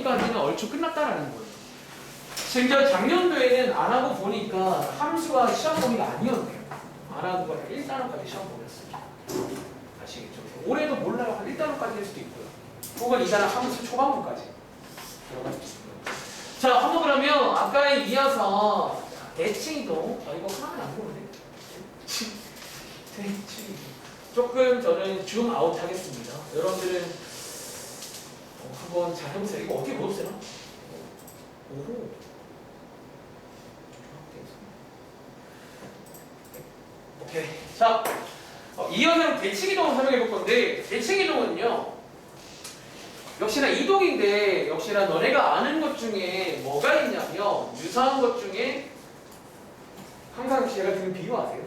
여기까지는 얼추 끝났다라는 거예요. 심지어 작년도에는 안 하고 보니까 함수가 시험 범위가 아니었네요. 안 하고 1단원까지 시험 범위였어요. 아시겠죠? 올해도 몰라요. 한 1단원까지 할 수도 있고요. 혹은 2단원 함수 초반부까지 들어갈 수도 있고요. 자, 한번 그러면 아까에 이어서 대칭이동 이거 하면 안 보는데 대칭 조금 저는 줌 아웃 하겠습니다. 여러분들은 한번 잘 해보세요. 이거 어떻게 보세요? 오호. 오케이. 자, 이어서 대칭이동을 설명해 볼 건데, 대칭이동은요, 역시나 이동인데, 역시나 너네가 아는 것 중에 뭐가 있냐면, 유사한 것 중에, 항상 제가 드는 비유 아세요?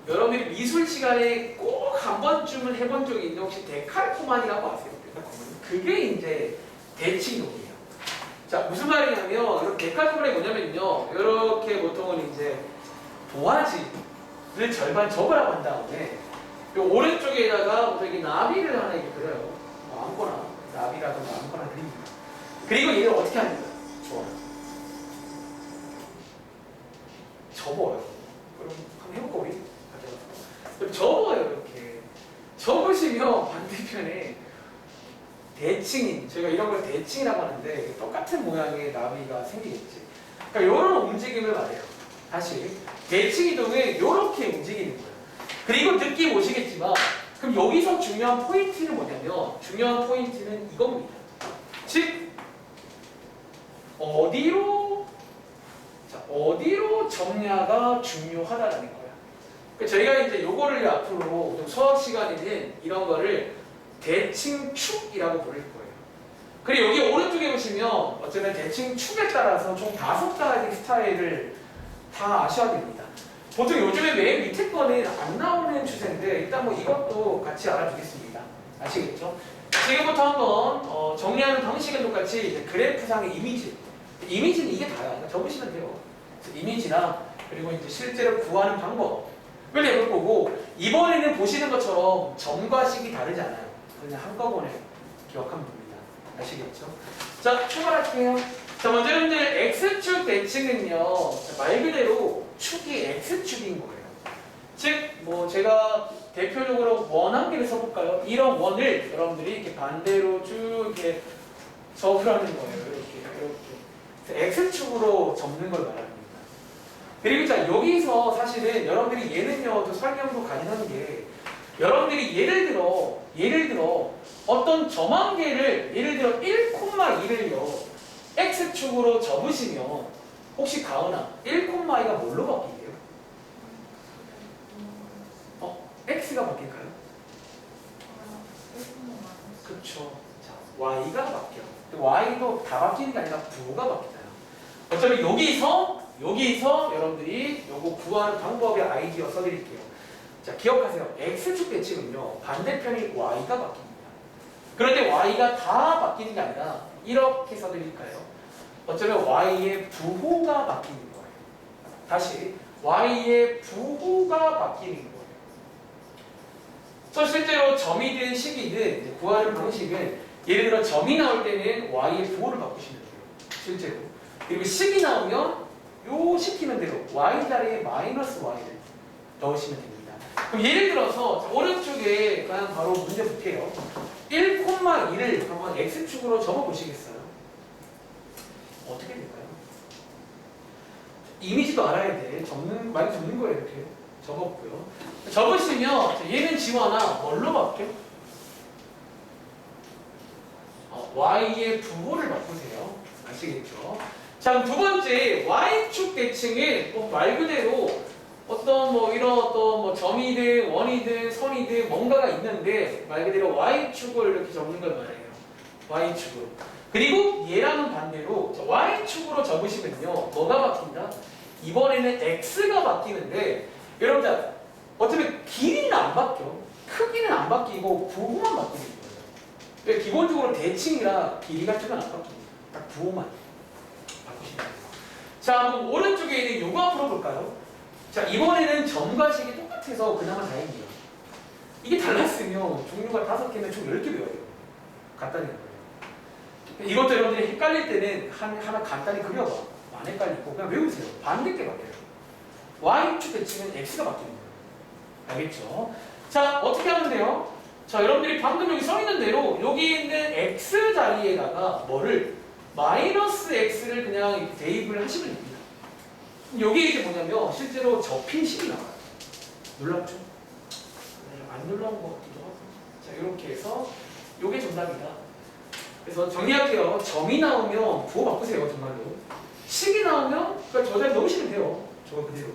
여러분들이 미술 시간에 꼭 한 번쯤은 해본 적이 있는데, 혹시 데칼코마니라고 아세요? 데칼코마니? 그게 이제 대칭이동이에요. 자, 무슨 말이냐면, 데칼코마니 뭐냐면요, 이렇게 보통은 이제, 도화지를 절반 접으라고 한 다음에 요 오른쪽에다가 여기 나비를 하나 이렇게 그려요. 뭐 아무거나 나비라든가 아무거나 그립니다. 그리고 얘를 어떻게 하는 거예요? 좋아요. 접어요. 그럼 한번 해볼까 우리? 그럼 접어요 이렇게. 접으시면 반대편에 대칭인, 저희가 이런 걸 대칭이라고 하는데 똑같은 모양의 나비가 생기겠지. 그러니까 이런 움직임을 말해요. 다시 대칭이동은 이렇게 움직이는 거예요. 그리고 느낌 오시겠지만 그럼 여기서 중요한 포인트는 뭐냐면 중요한 포인트는 이겁니다. 즉 어디로 접냐가 중요하다라는 거야. 그러니까 저희가 이제 요거를 앞으로 좀 수학 시간에는 이런 거를 대칭축이라고 부를 거예요. 그리고 여기 오른쪽에 보시면 어쩌면 대칭축에 따라서 총 5가지 스타일을 다 아셔야 됩니다. 보통 요즘에 맨 밑에 거는 안 나오는 추세인데 일단 뭐 이것도 같이 알아두겠습니다. 아시겠죠? 지금부터 한번 정리하는 방식은 똑같이 이제 그래프상의 이미지는 이게 다야. 그러니까 적으시면 돼요. 이미지나 그리고 이제 실제로 구하는 방법을 해볼 거고 이번에는 보시는 것처럼 점과 식이 다르지 않아요. 그냥 한꺼번에 기억하면 됩니다. 아시겠죠? 자, 출발할게요. 자, 먼저 여러분들 X축 대칭은요 말 그대로 축이 X축인 거예요. 즉 뭐 제가 대표적으로 원 한 개를 써볼까요? 이런 원을 여러분들이 이렇게 반대로 쭉 이렇게 접으라는 거예요. 이렇게 X축으로 접는 걸 말합니다. 그리고 자 여기서 사실은 여러분들이 얘는요 또 설명도 가능한 게 여러분들이 예를 들어 어떤 점 한 개를 예를 들어 1,2를요 X축으로 접으시면 혹시 가은아 1,2가 뭘로 바뀌게요? X가 바뀔까요? 그쵸. 자, Y가 바뀌어. Y도 다 바뀌는 게 아니라 부호가 바뀌어요. 어차피 여기서 여러분들이 요거 구하는 방법의 아이디어 써드릴게요. 자, 기억하세요. X축 대칭은요 반대편이 Y가 바뀝니다. 그런데 Y가 다 바뀌는 게 아니라 이렇게 써드릴까요? 어쩌면 Y의 부호가 바뀌는 거예요. 다시 Y의 부호가 바뀌는 거예요. 또 실제로 점이든 식이든 구하는 방식은 예를 들어 점이 나올 때는 Y의 부호를 바꾸시면 돼요. 실제로. 그리고 식이 나오면 요 시키는 대로 Y 자리에 마이너스 Y를 넣으시면 됩니다. 그럼 예를 들어서 오른쪽에 그냥 바로 문제 볼게요. 1,2를 한번 X축으로 접어보시겠어요? 어떻게 될까요? 이미지도 알아야 돼. 많이 접는 거예요. 이렇게 접었고요. 접으시면 얘는 지워나 뭘로 바뀌어? Y의 부호를 바꾸세요. 아시겠죠? 자, 그럼 두 번째 Y축 대칭은 말 그대로 어떤 이런 어떤 점이든 원이든 선이든 뭔가가 있는데 말 그대로 Y축을 이렇게 접는 걸 말해요. Y축으로. 그리고 얘랑은 반대로 Y축으로 접으시면요 뭐가 바뀐다? 이번에는 X가 바뀌는데 여러분들 어차피 길이는 안 바뀌어. 크기는 안 바뀌고 부호만 바뀌는 거예요. 그러니까 기본적으로 대칭이라 길이 같은 건 안 바뀝니다. 딱 부호만 바꾸시면 돼요. 자, 그럼 오른쪽에 있는 요거 앞으로 볼까요? 자, 이번에는 점과 식이 똑같아서 그나마 다행이에요. 이게 달랐으면 종류가 5개면 총 10개 배워야 돼요. 같다는 거예요. 이것도 여러분들이 헷갈릴 때는 하나 간단히 그려봐. 안 헷갈리고 그냥 외우세요. 반대께 바뀌어요. y축 대칭은 x가 바뀌는 거예요. 알겠죠? 자, 어떻게 하면 돼요? 자, 여러분들이 방금 여기 써 있는 대로 여기 있는 x 자리에다가 뭐를 마이너스 x를 그냥 이렇게 대입을 하시면 됩니다. 여기 이제 뭐냐면 실제로 접힌 식이 나와요. 놀랍죠? 안 놀라운 것 같기도 하고. 자, 이렇게 해서 요게 정답이다. 그래서 정리할게요. 점이 나오면 부호 바꾸세요. 정말로. 식이 나오면 그러니까 저 자리 넣으시면 돼요. 저거 그대로.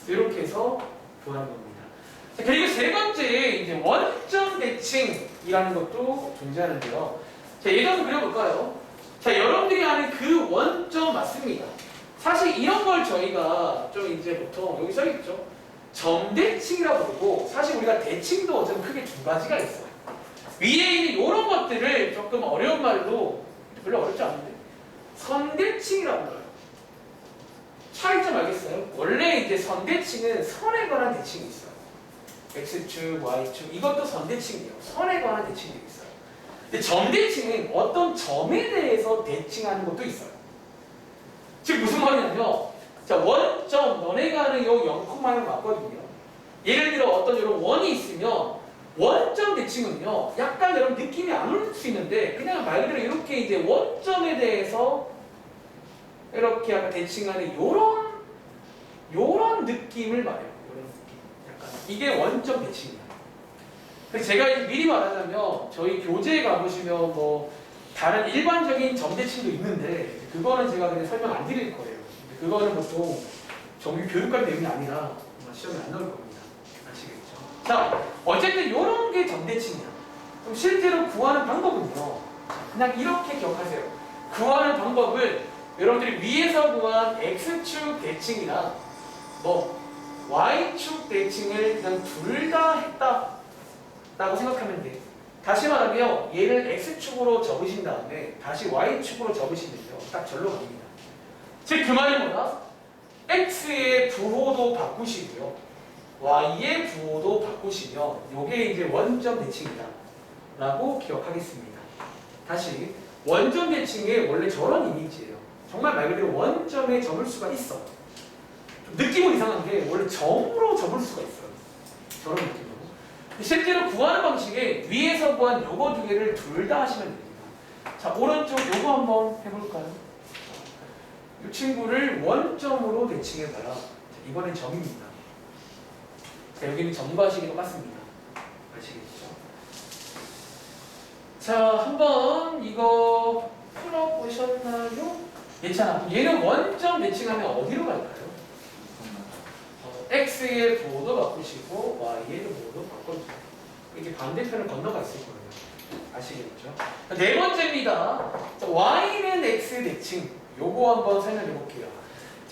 이렇게 해서 구하는 겁니다. 자, 그리고 세 번째 이제 원점 대칭이라는 것도 존재하는데요. 자, 예를 한번 그려볼까요? 자, 여러분들이 아는 그 원점 맞습니다. 사실 이런 걸 저희가 좀 이제 보통 여기 써있죠. 점대칭이라고 부르고 사실 우리가 대칭도 좀 크게 두 가지가 있어요. 위에 있는 이런 것들을 조금 어려운 말로 별로 어렵지 않은데 선대칭이라고 불러요. 차이점 알겠어요? 원래 이제 선대칭은 선에 관한 대칭이 있어요. X축, Y축 이것도 선대칭이에요. 선에 관한 대칭이 있어요. 근데 점대칭은 어떤 점에 대해서 대칭하는 것도 있어요. 즉 무슨 말이냐면 자, 원점 너네가 하는 요 0,1을 맞거든요. 예를 들어 어떤 이런 원이 있으면 원점 대칭은요 약간 여러분 느낌이 안 올 수 있는데 그냥 말 그대로 이렇게 이제 원점에 대해서 이렇게 약간 대칭하는 요런 느낌을 말해요. 요런 느낌. 약간 이게 원점 대칭이에요. 그래서 제가 미리 말하자면 저희 교재에 가보시면 뭐 다른 일반적인 점 대칭도 있는데 그거는 제가 그냥 설명 안 드릴 거예요. 그거는 보통 정규 교육과의 내용이 아니라 시험에 안 나올 겁니다. 아시겠죠? 자, 어쨌든 이런 게 점대칭이야. 그럼 실제로 구하는 방법은요. 그냥 이렇게 기억하세요. 구하는 방법은 여러분들이 위에서 구한 x축 대칭이랑 뭐 y축 대칭을 그냥 둘 다 했다라고 생각하면 돼. 다시 말하면 얘를 x축으로 접으신 다음에 다시 y축으로 접으시면요. 딱 절로 갑니다. 즉 그 말이 뭐다? x의 부호도 바꾸시고요. y의 부호도 바꾸시면 이게 이제 원점 대칭이다 라고 기억하겠습니다. 다시 원점 대칭의 원래 저런 이미지예요. 정말 말 그대로 원점에 접을 수가 있어. 느낌은 이상한데 원래 점으로 접을 수가 있어요. 저런 느낌으로. 실제로 구하는 방식에 위에서 구한 요거 두 개를 둘 다 하시면 됩니다. 자, 오른쪽 요거 한번 해볼까요? 이 친구를 원점으로 대칭해봐라. 이번엔 점입니다. 자, 여기는 점과 식이 똑같습니다. 아시겠죠? 자, 한번 이거 풀어보셨나요? 괜찮아. 얘는 원점 대칭하면 어디로 갈까요? x의 부호도 바꾸시고 y의 부호도 바꿔주세요. 이렇게 반대편을 건너가 있을 거예요. 아시겠죠? 네 번째입니다. 자, y는 x 대칭. 요거 한번 설명해 볼게요.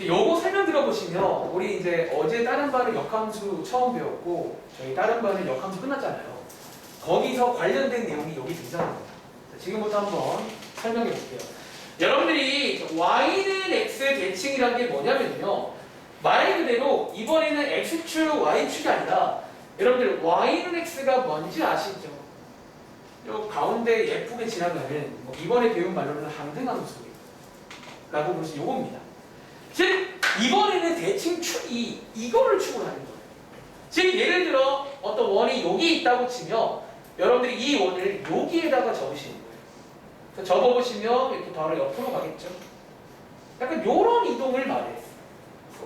요거 설명 들어보시면 우리 이제 어제 다른 반은 역함수 처음 배웠고 저희 다른 반은 역함수 끝났잖아요. 거기서 관련된 내용이 여기 등장합니다. 자, 지금부터 한번 설명해 볼게요. 여러분들이 y는 x 대칭이라는 게 뭐냐면요. 말 그대로 이번에는 x축, y축이 아니라 여러분들 y는 x가 뭔지 아시죠? 요 가운데 예쁘게 지나가는 뭐 이번에 배운 말로는 항등함수 라고 부르시 요겁니다. 즉 이번에는 대칭 축이 이거를 축으로 하는 거예요. 즉 예를 들어 어떤 원이 여기 있다고 치면 여러분들이 이 원을 여기에다가 접으시는 거예요. 그래서 접어보시면 이렇게 바로 옆으로 가겠죠. 약간 요런 이동을 말해요.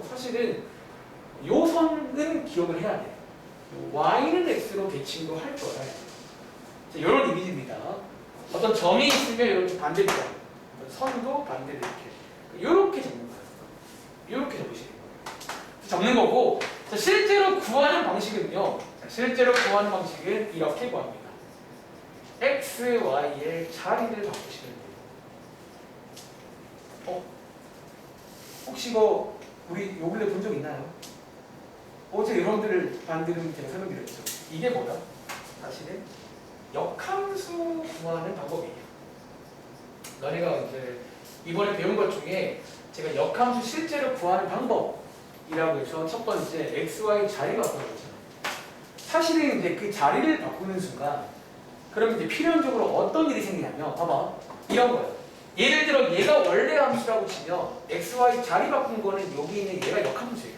사실은 요 선은 기억을 해야 돼요. y는 x로 대칭도 할 거야. 자, 요런 이미지입니다. 어떤 점이 있으면 이렇게 반대로 선도 반대로 이렇게 적는 거예요. 이렇게 적으시는 거예요. 적는 거고, 자, 실제로 구하는 방식은요. 자, 실제로 구하는 방식은 이렇게 구합니다. x, y의 자리를 바꾸시면 돼요. 혹시 뭐 우리 요 근래 본 적 있나요? 어제 여러분들을 반들은 제가 설명드렸죠. 이게 뭐야? 사실은 역함수 구하는 방법이에요. 너네가 이제 이번에 배운 것 중에 제가 역함수 실제로 구하는 방법이라고 해서 첫 번째 x, y 자리 바꾸는 거잖아요. 사실은 이제 그 자리를 바꾸는 순간 그럼 이제 필연적으로 어떤 일이 생기냐면 봐봐 이런 거예요. 예를 들어 얘가 원래 함수라고 치면 xy 자리 바꾼 거는 여기 있는 얘가 역함수예요.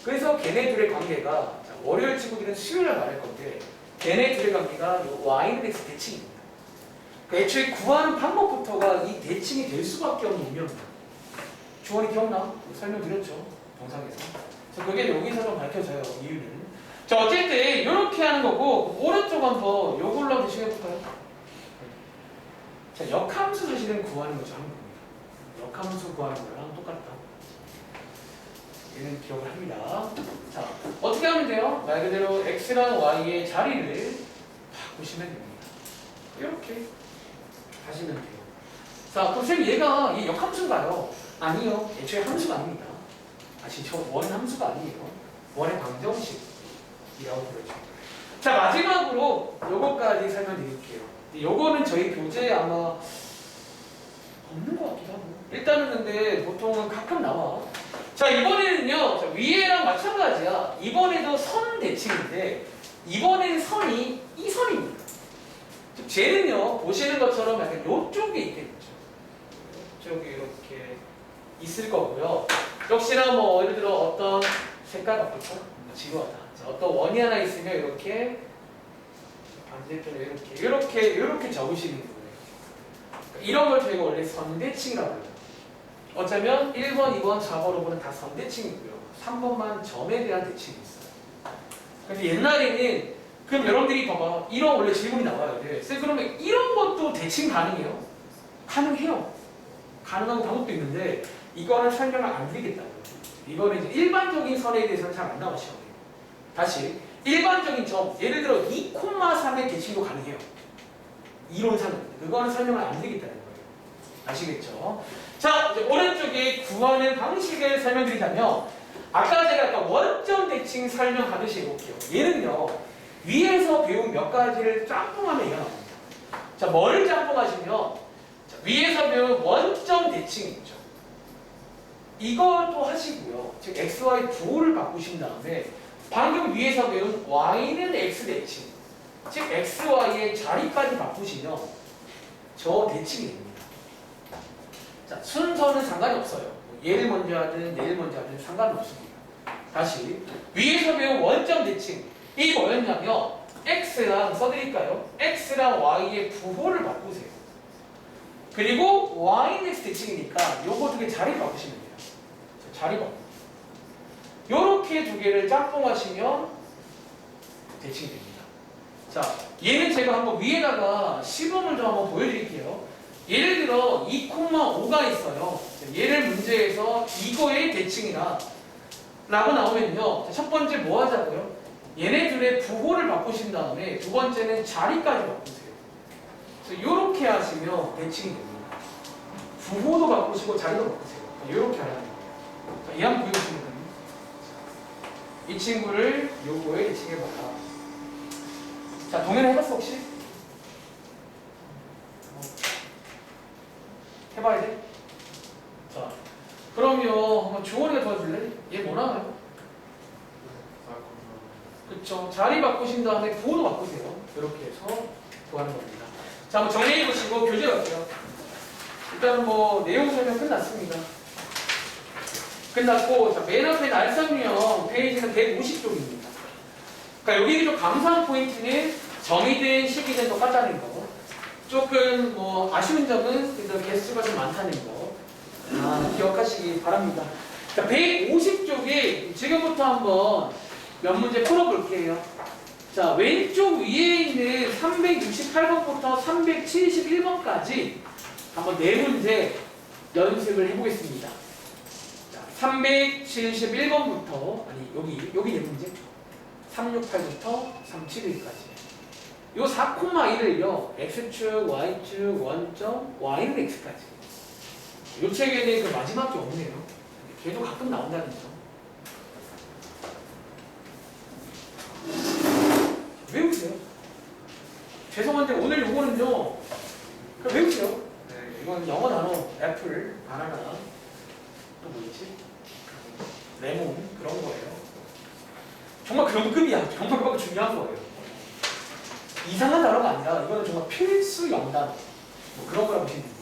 그래서 걔네 둘의 관계가 자, 월요일 친구들은 수요일에 말할 건데 걔네 둘의 관계가 요 y는 x 대칭입니다. 그러니까 애초에 구하는 방법부터가 이 대칭이 될 수밖에 없는 운명입니다. 주원이 기억나? 설명드렸죠. 동상에서. 그래서 그게 여기서 좀 밝혀져요. 이유는. 자 어쨌든 이렇게 하는 거고 오른쪽 한번 요걸로 한번 시작해볼까요? 자 역함수 사실은 구하는 거죠. 하는 겁니다. 역함수 구하는 거랑 똑같다. 얘는 기억을 합니다. 자 어떻게 하면 돼요? 말 그대로 x랑 y의 자리를 바꾸시면 됩니다. 이렇게 하시면 돼요. 자 그럼 쌤 얘가 이 역함수인가요? 아니요. 애초에 함수가 아닙니다. 아시죠? 원 함수가 아니에요. 원의 방정식이라고 부르죠. 자 마지막으로 요거까지 설명드릴게요. 요거는 저희 교재에 아마 없는 것 같기도 하고 일단은 근데 보통은 가끔 나와. 자 이번에는요 자, 위에랑 마찬가지야. 이번에도 선 대칭인데 이번에는 선이 이 선입니다. 쟤는요 보시는 것처럼 약간 요쪽에 있겠죠. 요쪽에 이렇게 있을 거고요. 역시나 뭐 예를 들어 어떤 색깔 바꿀까? 지루하다. 자, 어떤 원이 하나 있으면 이렇게 반대편에 이렇게 적으시는 거예요. 그러니까 이런 걸 저희가 원래 선대칭이라고 해요. 어쩌면 1번, 2번, 4번, 5번은 다 선대칭이고요. 3번만 점에 대한 대칭이 있어요. 근데 옛날에는 그럼 여러분들이 봐봐. 이런 원래 질문이 나와야 돼. 쌤 그러면 이런 것도 대칭 가능해요? 가능해요. 가능한 방법도 있는데 이거는 설명을 안 드리겠다고요. 이거는 이제 일반적인 선에 대해서는 잘 안 나와 시험에. 다시 일반적인 점 예를 들어 2,3의 대칭도 가능해요. 이론상은 그거는 설명을 안 드리겠다는 거예요. 아시겠죠? 자 이제 오른쪽에 구하는 방식을 설명드리자면 아까 제가 아까 원점 대칭 설명하듯이 해볼게요. 얘는요 위에서 배운 몇 가지를 짬뽕하면 얘가 나옵니다. 자 뭐를 짬뽕하시면 자, 위에서 배운 원점 대칭 있죠. 이것도 하시고요. 즉 xy 부호를 바꾸신 다음에 방금 위에서 배운 y는 x 대칭 즉 xy의 자리까지 바꾸시면 저 대칭이 됩니다. 자 순서는 상관이 없어요. 얘를 먼저 하든 얘를 먼저 하든 상관은 없습니다. 다시 위에서 배운 원점 대칭 이 뭐였냐면 x랑 써드릴까요? x랑 y의 부호를 바꾸세요. 그리고 y는 x 대칭이니까 요거 두 개 자리 바꾸시면 돼요. 자리 바꾸. 요렇게 두 개를 짬뽕하시면 대칭이 됩니다. 자, 얘는 제가 한번 위에다가 시범을 좀 한번 보여드릴게요. 예를 들어 2,5가 있어요. 얘를 문제에서 이거의 대칭이라 라고 나오면요. 첫 번째 뭐 하자고요? 얘네 둘의 부호를 바꾸신 다음에 두 번째는 자리까지 바꾸세요. 그래서 이렇게 하시면 대칭이 됩니다. 부호도 바꾸시고 자리도 바꾸세요. 이렇게 하라는 거예요. 자, 이 한번 보여주시면 됩니다. 이 친구를 요거에 대칭해봐라. 자, 동현이 해봤어 혹시? 해봐야 돼? 자, 그러면 한번 주원이가 도와줄래? 얘 뭐 나와요? 그쵸. 자리 바꾸신 다음에 부호도 바꾸세요. 이렇게 해서 구하는 겁니다. 자, 한번 정리해보시고 교재 갈게요. 일단은 뭐 내용 설명 끝났습니다. 끝났고, 자, 맨 앞에 날성형 페이지는 150쪽입니다. 그러니까 여기 좀 감사한 포인트는 정의된 시기는 똑같다는 거. 조금 뭐 아쉬운 점은 그래도 개수가 좀 많다는 거. 기억하시기 바랍니다. 자, 150쪽에 지금부터 한번 몇 문제 풀어볼게요. 자, 왼쪽 위에 있는 368번부터 371번까지 한번 네 문제 연습을 해보겠습니다. 자, 371번부터 아니 여기 네 문제 368부터 371까지. 요 4,1을요 x축, y축, 원점, y는 x까지. 요 책에는 그 마지막 게 없네요. 걔도 가끔 나온다는 점. 외우세요. 죄송한데 오늘 요거는요. 외우세요. 네, 이건 영어 단어, 애플, 바나나, 또 뭐였지? 레몬 그런 거예요. 정말 그런 급이야. 정말 중요한 거예요. 이상한 단어가 아니라 이거는 정말 필수 영단 뭐 그런 거라고 보시면 됩니다.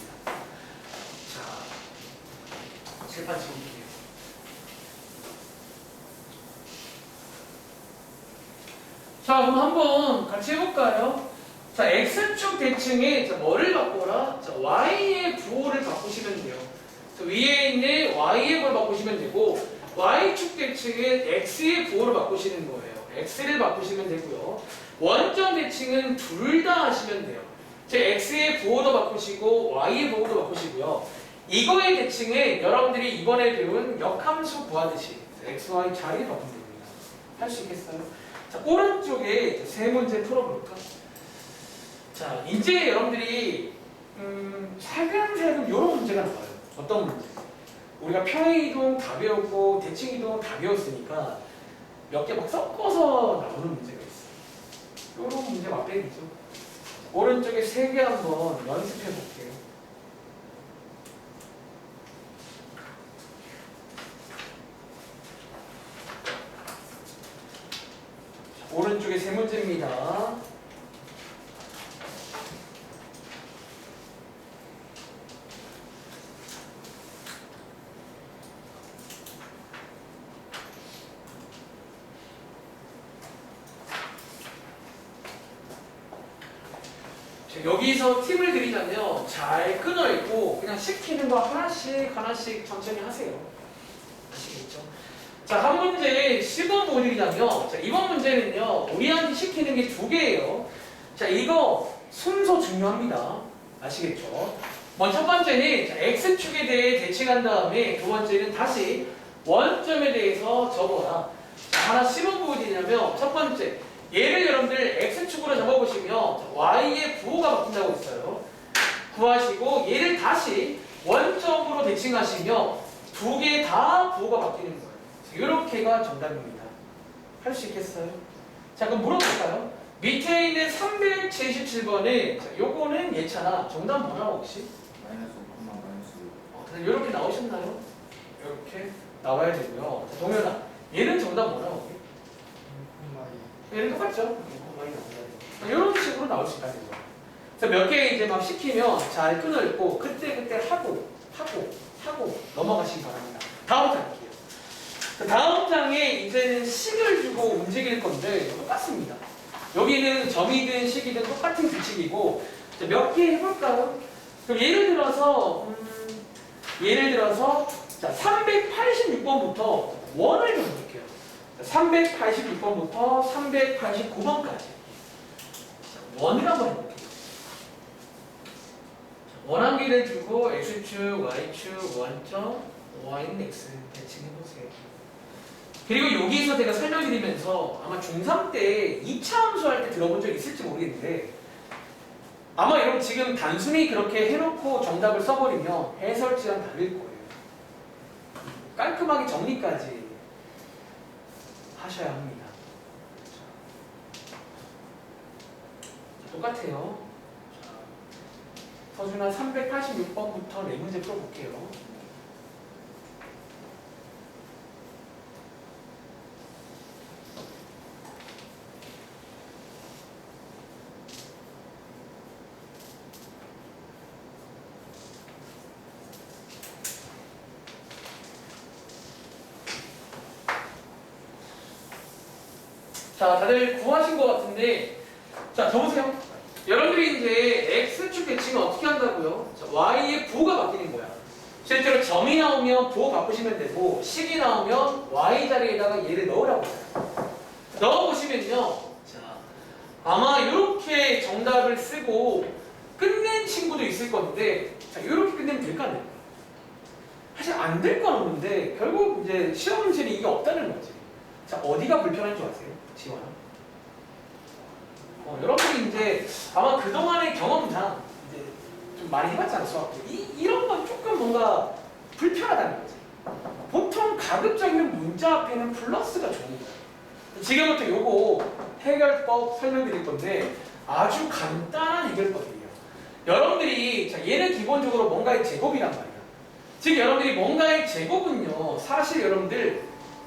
칠판 지울게요. 자, 그럼 한번 같이 해볼까요? 자, X축 대칭에 뭐를 바꿔라? 자, Y의 부호를 바꾸시면 돼요. 자, 위에 있는 Y의 부호를 바꾸시면 되고, Y축 대칭은 X의 부호를 바꾸시는 거예요. X를 바꾸시면 되고요. 원점 대칭은 둘 다 하시면 돼요. 자, X의 부호도 바꾸시고, Y의 부호도 바꾸시고요. 이거의 대칭은 여러분들이 이번에 배운 역함수 구하듯이 X, Y 자리를 바꾸면 됩니다. 할 수 있겠어요? 자, 오른쪽에 세 문제 풀어볼까? 자, 이제 여러분들이 살금살금 이런 문제가 나와요. 어떤 문제? 우리가 평행이동 다 배웠고 대칭이동 다 배웠으니까 몇 개 막 섞어서 나오는 문제가 있어요. 이런 문제 맛배기죠. 오른쪽에 세 개 한번 연습해 볼게요. 오른쪽에 세 문제입니다. 여기서 팁을 드리자면 잘 끊어있고 그냥 시키는 거 하나씩 천천히 하세요. 아시겠죠? 자, 한 문제 시범 보여드리자면, 자, 이번 문제는요 우리한테 시키는 게 두 개예요. 자, 이거 순서 중요합니다. 아시겠죠? 먼저 첫 번째는 자, X축에 대해 대칭한 다음에 두 번째는 다시 원점에 대해서 적어라. 자, 하나 시범 보여드리냐면 첫 번째, 얘를 여러분들 X축으로 적어보시면 Y의 부호가 바뀐다고 했어요. 구하시고 얘를 다시 원점으로 대칭하시면 두 개 다 부호가 바뀌는 거예요. 이렇게가 정답입니다. 할 수 있겠어요? 자, 그럼 물어볼까요? 밑에 있는 377번에 자, 요거는 예찬아 정답 뭐라고 혹시? 마이너스 5, 마이너스 6. 이렇게 나오셨나요? 이렇게 나와야 되고요. 자, 동현아 얘는 정답 뭐라고? 얘는 똑같죠? 이런 식으로 나올 수 있다는 거예요. 그래서 몇 개 이제 막 시키면 잘 끊어있고 그때 하고 넘어가시기 바랍니다. 다음 장 할게요. 다음 장에 이제는 식을 주고 움직일 건데 똑같습니다. 여기는 점이든 식이든 똑같은 규칙이고 몇 개 해볼까요? 그럼 예를 들어서 자, 386번부터 원을 좀 볼게요. 386번부터 389번까지 원을 한번 해볼게요. 원한기를 주고 X축, Y축, 원점, Y는 X 대칭해보세요. 그리고 여기서 제가 설명드리면서 아마 중3 때 2차 함수할 때 들어본 적 있을지 모르겠는데 아마 여러분 지금 단순히 그렇게 해놓고 정답을 써버리면 해설지랑 다를 거예요. 깔끔하게 정리까지 하셔야 합니다. 자, 똑같아요. 자, 서준아 386번부터 네 문제 풀어볼게요. 자, 다들 구하신 것 같은데, 자, 적으세요. 여러분들이 이제 X축 대칭은 어떻게 한다고요? 자, Y의 부호가 바뀌는 거야. 실제로 점이 나오면 부호 바꾸시면 되고, 식이 나오면 Y 자리에다가 얘를 넣으라고 해요. 넣어보시면요. 자, 아마 이렇게 정답을 쓰고 끝낸 친구도 있을 건데, 자, 이렇게 끝내면 될까 안 될까? 사실 안 될 건 없는데, 결국 이제 시험 문제는 이게 없다는 거지. 자, 어디가 불편한 줄 아세요? 지원아. 여러분이 이제 아마 그동안의 경험상 이제 좀 많이 해봤잖아, 수학도. 이런 건 조금 뭔가 불편하다는 거지. 보통 가급적이면 문자 앞에는 플러스가 좋은 거야. 지금부터 요거 해결법 설명드릴 건데 아주 간단한 해결법이에요. 여러분들이 자, 얘는 기본적으로 뭔가의 제곱이란 말이야. 즉 여러분들이 뭔가의 제곱은요, 사실 여러분들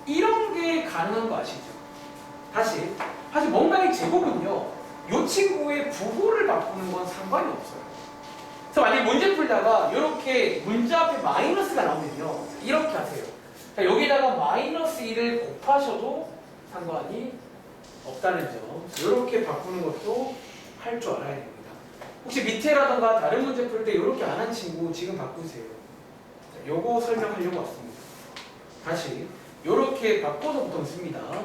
이런 게 가능한 거 아시죠? 다시 사실 뭔가의 제곱은요 이 친구의 부호를 바꾸는 건 상관이 없어요. 그래서 만약에 문제 풀다가 이렇게 문자 앞에 마이너스가 나오면요. 이렇게 하세요. 자, 여기다가 마이너스 1을 곱하셔도 상관이 없다는 점. 이렇게 바꾸는 것도 할 줄 알아야 됩니다. 혹시 밑에라던가 다른 문제 풀 때 이렇게 안 한 친구 지금 바꾸세요. 자, 요거 설명하려고 왔습니다. 다시 이렇게 바꿔서 보통 씁니다. 자,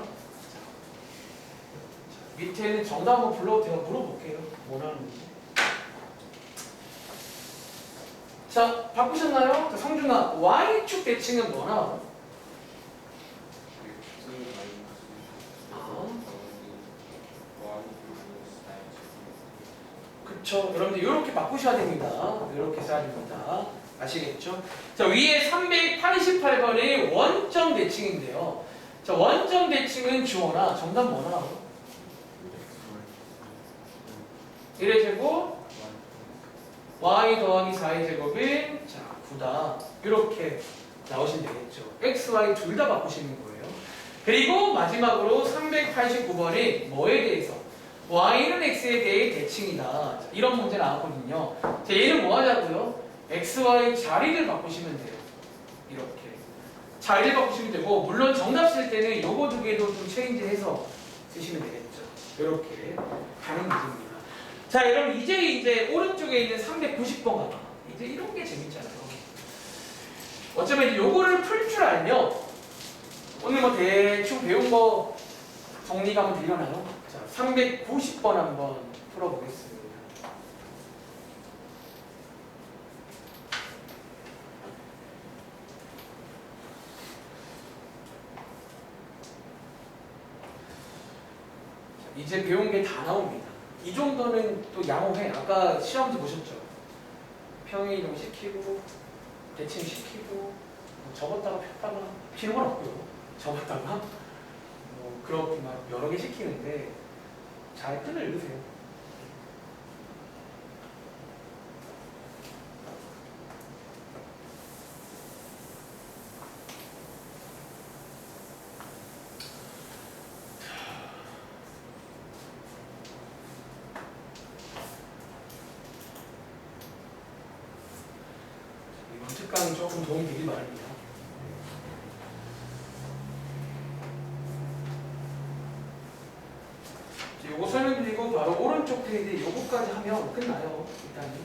밑에는 정답 한번 불러도 제가 물어볼게요. 뭐라는지. 자, 바꾸셨나요? 자, 성준아, Y축 대칭은 뭐나? 그쵸. 여러분들 이렇게 바꾸셔야 됩니다. 이렇게 써야 됩니다. 아시겠죠? 자, 위에 388번의 원점 대칭인데요. 자, 원점 대칭은 주어나 정답 뭐나? 1의 제곱 y 더하기 4의 제곱은 자 9다. 이렇게 나오시면 되겠죠. x, y 둘 다 바꾸시는 거예요. 그리고 마지막으로 389번이 뭐에 대해서? y는 x에 대해 대칭이다. 자, 이런 문제 나왔거든요. 자, 얘는 뭐 하자고요? x, y 자리를 바꾸시면 돼요. 이렇게 자리를 바꾸시면 되고, 물론 정답 쓸 때는 요거 두 개도 좀 체인지해서 쓰시면 되겠죠. 이렇게 가는 문제입니다. 자, 여러분 이제 오른쪽에 있는 390번 가봐. 이제 이런 게 재밌잖아요. 어쩌면 이제 요거를 풀 줄 알면 오늘 뭐 대충 배운 거 정리가 한번 되려나요? 자, 390번 한번 풀어보겠습니다. 자, 이제 배운 게 다 나옵니다. 이 정도는 또 양호해. 아까 시험지 보셨죠? 평행이동 시키고 대칭 시키고 뭐 접었다가 폈다가 피는 건 없고요. 접었다가 뭐 그렇게 막 여러 개 시키는데 잘 끈을 읽으세요. 이번 특강이 조금 도움이 되길 바랍니다. 요거 설명드리고 바로 오른쪽 페이지 요거까지 하면 끝나요. 일단은.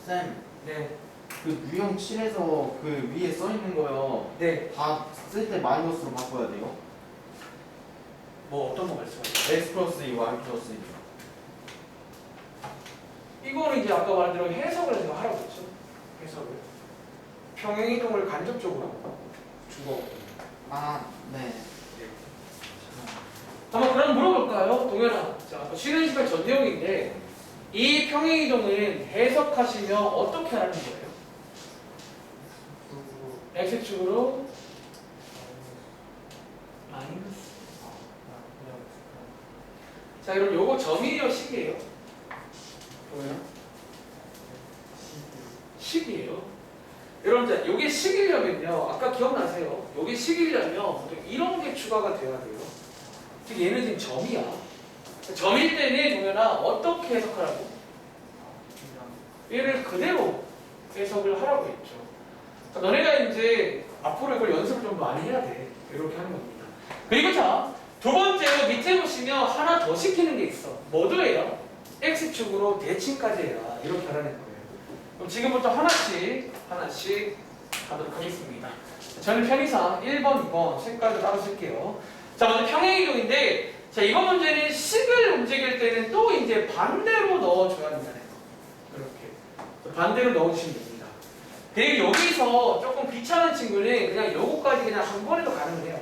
쌤, 네. 그 유형 7에서 그 위에 써 있는 거요. 네. 다 쓸 때 마이너스로 바꿔야 돼요? 뭐 어떤 거 말씀하세요? x 플러스 2, y 플러스 2. 이거는 이제 아까 말한 대로 해석을 제가 하라고 했죠. 해석을. 평행이동을 간접적으로 주고. 아, 네. 한번 그럼 물어볼까요? 동현아. 자, 쉬는 시간 전 내용인데 이 평행이동은 해석하시면 어떻게 하는 거예요? X축으로 마이너스. 자, 여러분 요거 점이에요, 식이에요? 뭐예요? 식이에요. 여러분, 자, 요게 식이려면요. 아까 기억나세요? 요게 식이려면 보통 이런 게 추가가 돼야 돼요. 즉 얘는 지금 점이야. 점일 때는 동현아 어떻게 해석하라고? 얘를 그대로 해석을 하라고 했죠. 자, 너네가 이제 앞으로 이걸 연습을 좀 많이 해야 돼. 이렇게 하는 겁니다. 그리고 자, 두 번째로 밑에 보시면 하나 더 시키는 게 있어. 뭐도 해요? X축으로 대칭까지 해라. 이렇게 하라는 거예요. 그럼 지금부터 하나씩 하도록 하겠습니다. 저는 편의상 1번, 2번 색깔도 따로 쓸게요. 자, 먼저 평행이동인데, 자, 이번 문제는 식을 움직일 때는 또 이제 반대로 넣어줘야 된다는 거. 이렇게. 반대로 넣어주시면 됩니다. 그리고 여기서 조금 귀찮은 친구는 그냥 요거까지 그냥 한 번에도 가능해요.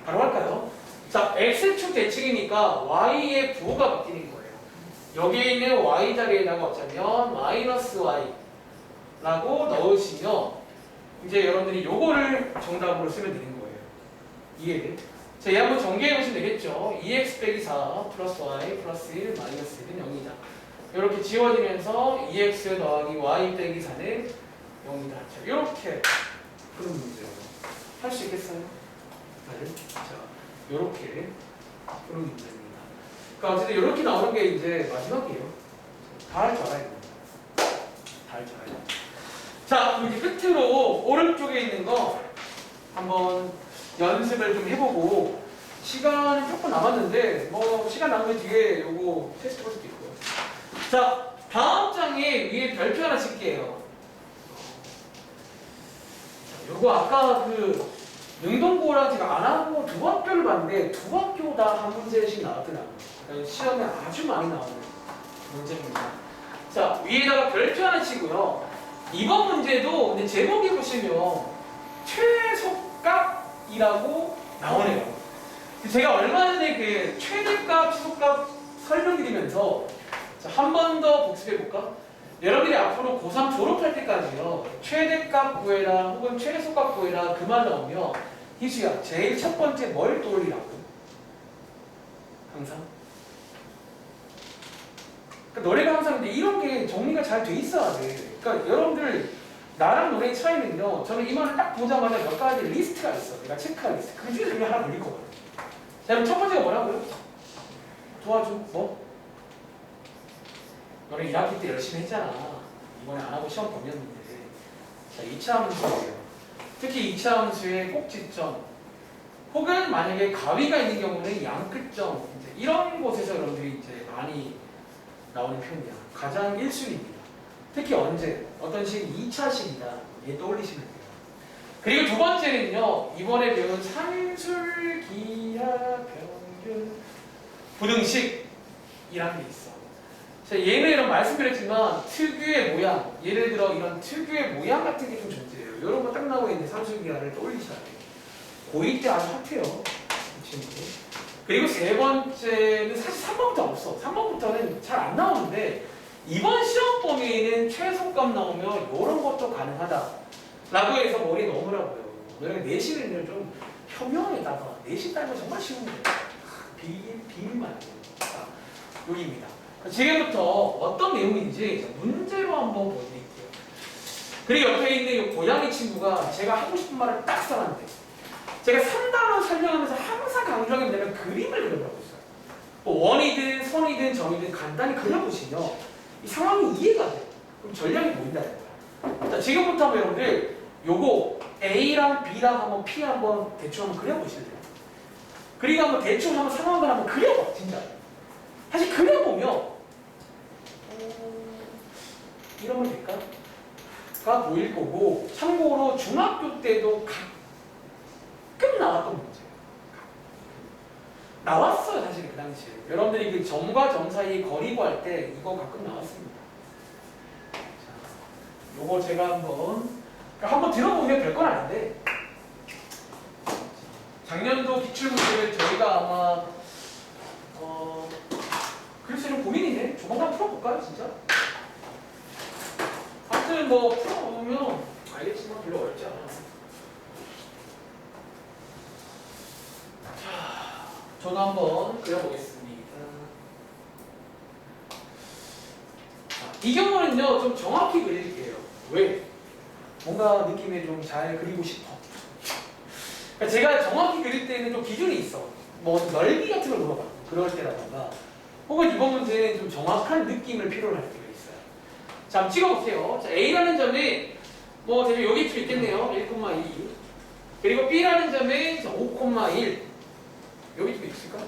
바로 할까요? 자, X축 대칭이니까 Y의 부호가 바뀌는 거예요. 여기에 있는 Y 자리에다가 어쩌면 마이너스 Y라고 넣으시면 이제 여러분들이 요거를 정답으로 쓰면 되는 거예요. 이해돼? 자, 얘 한번 정리해 보시면 되겠죠. 2x 빼기 4 플러스 y 플러스 1 마이너스 1은 0이다. 이렇게 지워지면서 2x 더하기 y 빼기 4는 0이다. 자, 이렇게 푸는 문제예요. 할 수 있겠어요? 다들? 자, 이렇게 푸는 문제입니다. 그러니까 어쨌든 이렇게 나오는 게 이제 마지막이에요. 다 할 줄 알아야 됩니다. 다 할 줄 알아야 됩니다. 자, 그럼 이제 끝으로 오른쪽에 있는 거 한번 연습을 좀 해보고 시간이 조금 남았는데 뭐 시간 남으면 뒤에 요거 테스트 볼 수도 있고요. 자, 다음 장에 위에 별표 하나 칠게요. 요거 아까 그 능동고랑 제가 안 하고 두 학교를 봤는데 두 학교 다 한 문제씩 나왔더라고요. 그러니까 시험에 아주 많이 나오는 문제입니다. 자, 위에다가 별표 하나 치고요. 이번 문제도 근데 제목이 보시면 최소값이라고 나오네요. 제가 얼마 전에 그 최대값, 최소값 설명드리면서 한 번 더 복습해 볼까? 여러분들이 앞으로 고3 졸업할 때까지요, 최대값 구해라 혹은 최소값 구해라 그 말 나오면 희수야, 제일 첫 번째 뭘 떠올리라고? 항상. 그러니까 너네가 항상 근데 이런 게 정리가 잘 돼 있어야 돼. 그러니까 여러분들 나랑 너네 차이는요, 저는 이 말을 딱 보자마자 몇 가지 리스트가 있어. 내가 체크할 리스트. 그 중에 중에 하나 걸릴 거거든. 자, 그럼 첫 번째가 뭐라고요? 도와줘. 뭐? 너네 1학기 때 열심히 했잖아. 이번에 안 하고 시험 보냈는데. 자, 2차 함수예요. 특히 2차 함수의 꼭지점. 혹은 만약에 가위가 있는 경우는 양끝점. 이제 이런 곳에서 여러분들이 이제 많이 나오는 편이야. 가장 1순위입니다. 특히 언제? 어떤 식? 2차식이다. 얘 떠올리시면 돼요. 그리고 두 번째는요, 이번에 배운 산술, 기하, 평균, 부등식이라는 게 있어. 자, 얘는 이런 말씀드렸지만 특유의 모양, 예를 들어 이런 특유의 모양 같은 게 좀 존재해요. 이런 거 딱 나오고 있는 산술, 기하를 떠올리셔야 돼요. 고2 때 아주 핫해요. 이 친구. 그리고 세 번째는 사실 3번부터 없어. 3번부터는 잘 안 나오는데 이번 시험 범위에는 최소값 나오면 이런 것도 가능하다 라고 해서 머리에 넣으라고요. 왜냐면 내신은 좀 현명에다가 내신 따면 정말 쉬운 거예요. 비밀만 여기입니다. 지금부터 어떤 내용인지 문제로 한번 보여드릴게요. 그리고 옆에 있는 이 고양이 친구가 제가 하고 싶은 말을 딱 써놨는데, 제가 3단원 설명하면서 항상 강조하게 되면 그림을 그려보라고 했어요. 뭐 원이든 선이든 점이든 간단히 그려보시면 이 상황이 이해가 돼요. 그럼 전략이 보인다는 거야. 자, 지금부터 한번 여러분들 요거 A랑 B랑 한번 P 한번 대충 한번 그려보실래요? 그리고 한번 대충 한번 상황을 한번 그려봐, 진짜. 사실 그려보면 이러면 될까? 가 보일 거고, 참고로 중학교 때도 가끔 나왔던 문제예요. 나왔어요, 사실 그 당시에. 여러분들이 그 점과 점 사이 거리 구할 때 이거 가끔 나왔습니다. 자, 요거 제가 한번 들어보면 별건 아닌데, 작년도 기출문제를 저희가 아마 글쎄 좀 고민이네. 조만간 풀어볼까요, 진짜? 아무튼 뭐 풀어보면 알겠지만 별로 어렵지 않아. 자, 저도 한번 그려보겠습니다. 자, 이 경우는요 좀 정확히 그릴게요. 왜? 뭔가 느낌에 좀 잘 그리고 싶어. 그러니까 제가 정확히 그릴 때는 좀 기준이 있어. 뭐 넓이 같은 걸 물어봐. 그럴 때라던가. 혹은 이번 문제는 좀 정확한 느낌을 필요로 할 때가 있어요. 자, 한번 찍어볼게요. 자, A라는 점에 뭐 대략 여기 수 있겠네요. 1,2. 그리고 B라는 점에 5,1. 여기 좀 있을까?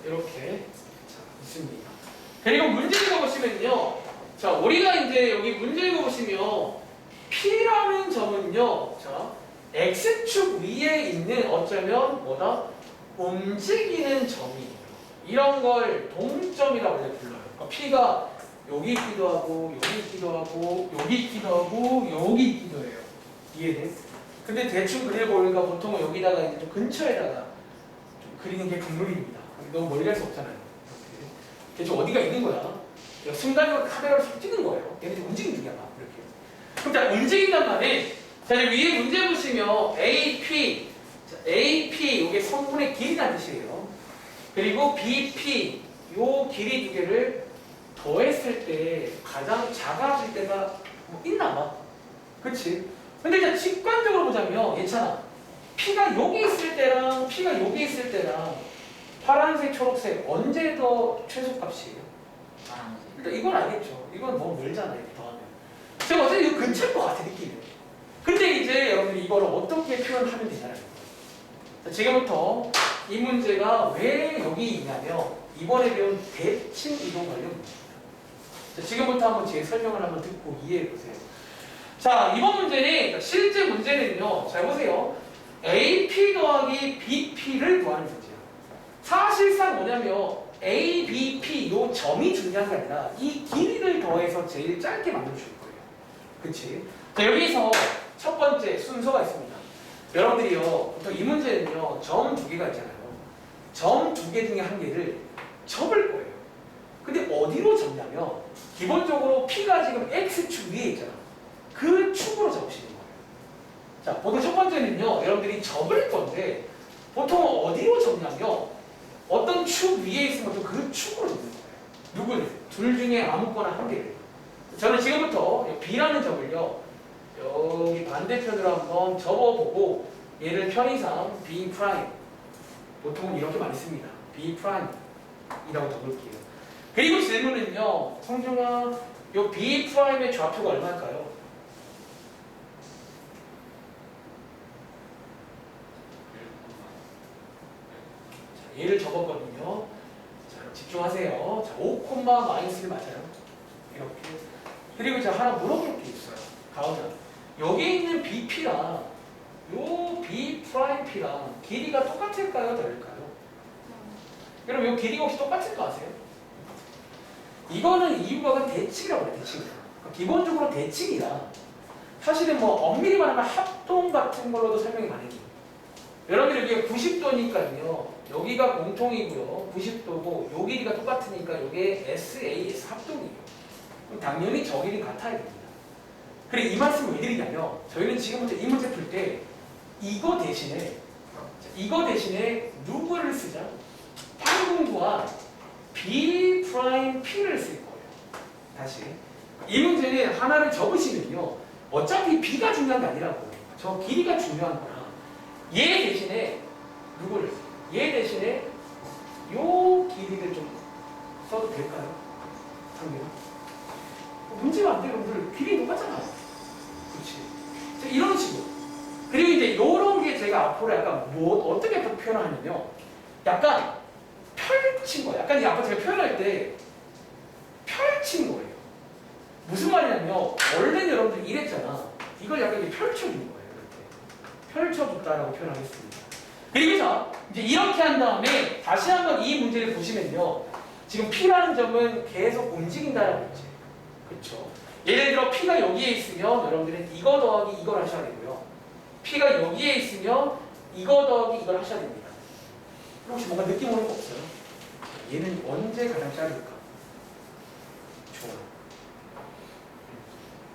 이렇게 자, 있습니다. 그리고 문제 읽어보시면요. 자, 우리가 이제 여기 문제 읽어보시면 P라는 점은요. 자, X축 위에 있는 어쩌면 뭐다? 움직이는 점이에요. 이런 걸 동점이라고 불러요. 그러니까 P가 여기 있기도 하고, 여기 있기도 하고, 여기 있기도 하고, 여기 있기도 해요. 이해돼? 근데 대충 그려보니까 보통은 여기다가 이제 좀 근처에다가 좀 그리는 게 국룰입니다. 너무 멀리 갈 수 없잖아요. 이렇게. 대충 어디가 있는 거야. 순간적으로 카메라를 쏙 찍는 거예요. 얘네들 움직이는 중이야, 막 이렇게. 그럼 자, 움직인단 말이, 자, 이제 위에 문제 보시면 AP, 자, AP, 이게 성분의 길이라는 뜻이에요. 그리고 BP, 요 길이 두 개를 더했을 때 가장 작아질 때가 뭐 있나 봐. 그치? 근데 이제 직관적으로 보자면, 예찬아, P가 여기 있을 때랑 P가 여기 있을 때랑 파란색, 초록색 언제 더 최소값이에요? 파란색. 일단 이건 알겠죠. 이건 너무 멀잖아요. 이렇게 더하면. 제가 어차피 이거 근처일 것 같아 느낌이. 근데 이제 여러분들이 이거를 어떻게 표현하면 되냐는 거예요. 자, 지금부터 이 문제가 왜 여기 있냐면 이번에 배운 대칭 이동 관련 문제입니다. 자, 지금부터 한번 제 설명을 한번 듣고 이해해 보세요. 자, 이번 문제는 실제 문제는요. 잘 보세요. AP 더하기 BP를 구하는 문제예요. 사실상 뭐냐면 A, B, P 요 점이 중요한 게 아니라 이 길이를 더해서 제일 짧게 만들어줄 거예요. 그치? 자, 여기서 첫 번째 순서가 있습니다. 여러분들이요, 보통 이 문제는요, 점 두 개가 있잖아요. 점 두 개 중에 한 개를 접을 거예요. 근데 어디로 접냐면, 기본적으로 P가 지금 X축 위에 있잖아. 그 축으로 접으시는 거예요. 자, 보통 첫 번째는요, 여러분들이 접을 건데, 보통 어디로 접냐면, 어떤 축 위에 있으면 또 그 축으로 접는 거예요. 누구를? 둘 중에 아무거나 한 개를. 저는 지금부터 B라는 점을요, 여기 반대편으로 한번 접어보고 얘를 편의상 B 프라임 보통은 이렇게 많이 씁니다. B 프라임이라고 적을게요. 그리고 질문은요, 성중아, 요 B 프라임의 좌표가 얼마일까요? 자, 얘를 적었거든요. 자, 집중하세요. 자, 5, 마이너스 1 맞아요. 이렇게. 그리고 제가 하나 물어볼 게 있어요. 가오면 여기 있는 BP랑 요 B 프라임 P랑 길이가 똑같을까요? 다를까요? 그럼 요 길이가 혹시 똑같을 거 아세요? 이거는 이유가 대칭이라고 해요. 대칭. 그러니까 기본적으로 대칭이라 사실은 뭐 엄밀히 말하면 합동 같은 걸로도 설명이 가능해요. 여러분들 여기가 90도니까요. 여기가 공통이고요. 90도고 요 길이가 똑같으니까 이게 SAS 합동이에요. 그럼 당연히 저 길이 같아야 됩니다. 그래 이 말씀을 왜 드리냐면 저희는 지금부터 이 문제 풀 때 이거 대신에 누구를 쓰자? 판공구와 B 프라임 P를 쓸 거예요. 다시 이 문제는 하나를 접으시면요 어차피 B가 중요한 게 아니라고요. 저 길이가 중요한 거라 얘 대신에 누구를? 얘 대신에 요 길이를 좀 써도 될까요? 상대는? 문제가 안 돼요. 여러분들 길이 똑같잖아요. 그렇지. 이런 식으로. 그리고 이제 이런 게 제가 앞으로 약간 뭐 어떻게 표현하냐면 약간 펼친 거예요. 약간 아까 제가 표현할 때 펼친 거예요. 무슨 말이냐면 원래는 여러분들 이랬잖아. 이걸 약간 이렇게 펼쳐주는 거예요. 이렇게 펼쳐줬다라고 표현하겠습니다. 그리고 자 이제 이렇게 한 다음에 다시 한번 이 문제를 보시면요. 지금 P라는 점은 계속 움직인다라고 했지. 그렇죠. 예를 들어 P가 여기에 있으면 여러분들은 이거 더하기 이걸 하셔야 되고요. P가 여기에 있으면 이거 더하기 이걸 하셔야 됩니다. 혹시 뭔가 느낌 오는 거 없어요? 얘는 언제 가장 짧을까? 좋아요.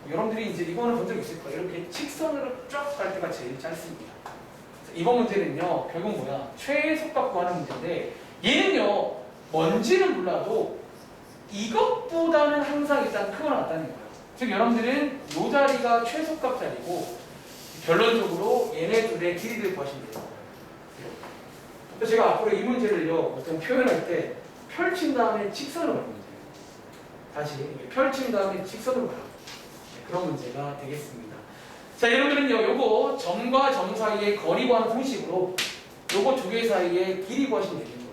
여러분들이 이제 이거는 본 적 있을 거예요. 이렇게 직선으로 쫙 갈 때가 제일 짧습니다. 이번 문제는요, 결국 뭐야? 최소값 구하는 문제인데 얘는요, 뭔지는 몰라도 이것보다는 항상 일단 크거나 같다는 거예요. 즉 여러분들은 이 자리가 최소값 자리고 결론적으로 얘네 둘의 길이를 구하시면 돼요. 그래서 제가 앞으로 이 문제를요 보통 표현할 때 펼친 다음에 직선으로 가는 문제예요. 다시 펼친 다음에 직선으로 가는 그런 문제가 되겠습니다. 자 여러분들은요 요거 점과 점 사이의 거리 구하는 공식으로 요거 두 개 사이의 길이 구하시면 되는 거예요.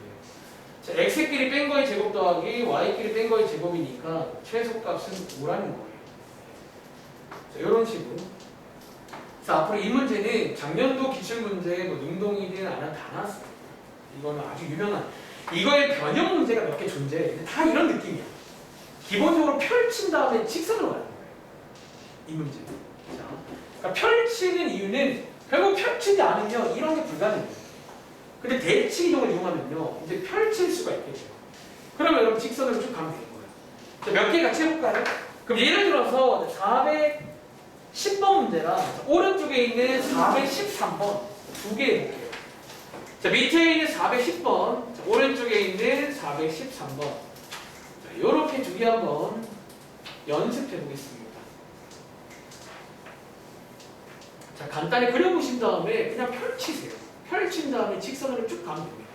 자, x끼리 뺀 거의 제곱 더하기 y끼리 뺀 거의 제곱이니까 최소값은 5라는 거예요. 자, 이런 식으로. 자, 앞으로 이 문제는 작년도 기출문제, 뭐 능동이든 안 한 다 나왔어요. 이거는 아주 유명한. 이거의 변형 문제가 몇 개 존재해. 근데 다 이런 느낌이야. 기본적으로 펼친 다음에 직선으로 가는 거예요. 이 문제. 자, 그러니까 펼치는 이유는 결국 펼치지 않으면 이런 게 불가능해요. 근데 대칭 이동을 이용하면요, 이제 펼칠 수가 있겠죠. 그러면 여러분 직선으로 쭉 가면 되는 거예요. 자, 몇 개 같이 해볼까요? 그럼 예를 들어서 410번 문제랑 오른쪽에 있는 413번 두 개 해볼게요. 자, 밑에 있는 410번, 자, 오른쪽에 있는 413번. 자, 이렇게 두 개 한번 연습해 보겠습니다. 자, 간단히 그려보신 다음에 그냥 펼치세요. 펼친 다음에 직선으로 쭉 가면 됩니다.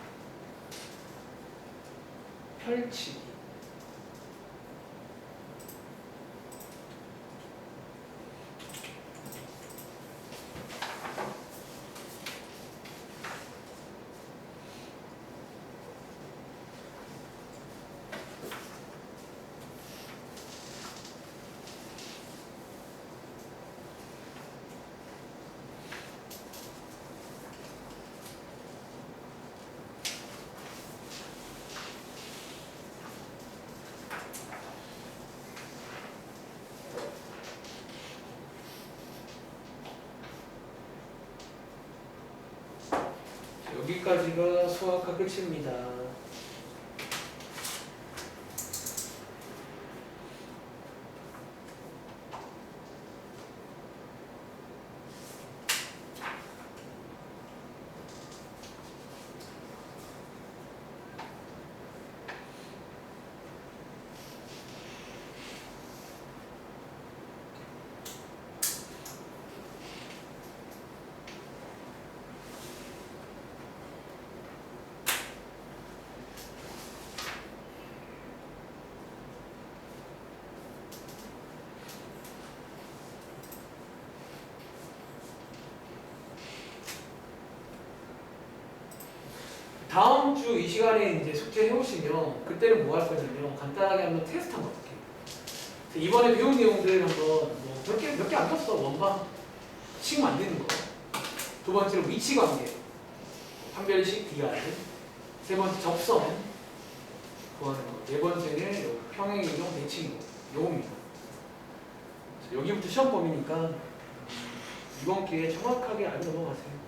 펼치기. 여기까지가 수학과 끝입니다. 다음 주 이 시간에 이제 숙제 해오시면 그때는 뭐 할 거냐면 간단하게 한번 테스트 한번 볼게요. 이번에 배운 내용들 한번 뭐 몇 개 안 줬어. 원방식 만드는 거. 두 번째로 위치 관계. 판별식 DR. 세 번째 접선. 구하는 거. 네 번째는 평행이동 대칭이동. 요겁니다. 여기부터 시험 범위니까 이번 기회에 정확하게 알고 넘어가세요.